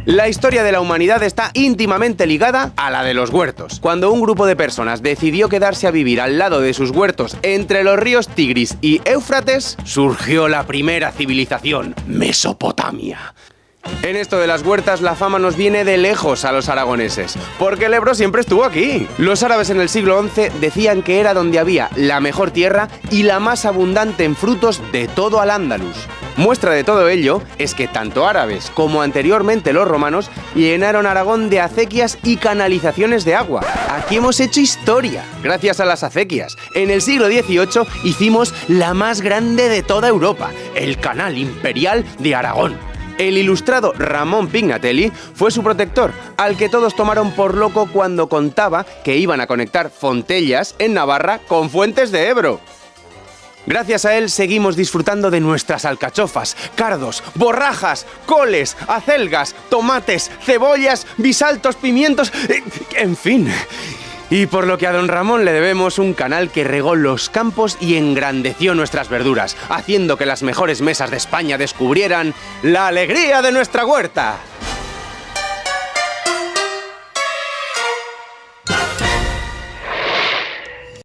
La historia de la humanidad está íntimamente ligada a la de los huertos. Cuando un grupo de personas decidió quedarse a vivir al lado de sus huertos entre los ríos Tigris y Éufrates, surgió la primera civilización, Mesopotamia. En esto de las huertas la fama nos viene de lejos a los aragoneses, porque el Ebro siempre estuvo aquí. Los árabes en el siglo XI decían que era donde había la mejor tierra y la más abundante en frutos de todo Al-Ándalus. Muestra de todo ello es que tanto árabes como anteriormente los romanos llenaron Aragón de acequias y canalizaciones de agua. Aquí hemos hecho historia, gracias a las acequias. En el siglo XVIII hicimos la más grande de toda Europa, el Canal Imperial de Aragón. El ilustrado Ramón Pignatelli fue su protector, al que todos tomaron por loco cuando contaba que iban a conectar Fontellas en Navarra con Fuentes de Ebro. Gracias a él seguimos disfrutando de nuestras alcachofas, cardos, borrajas, coles, acelgas, tomates, cebollas, bisaltos, pimientos, en fin. Y por lo que a don Ramón le debemos un canal que regó los campos y engrandeció nuestras verduras, haciendo que las mejores mesas de España descubrieran la alegría de nuestra huerta.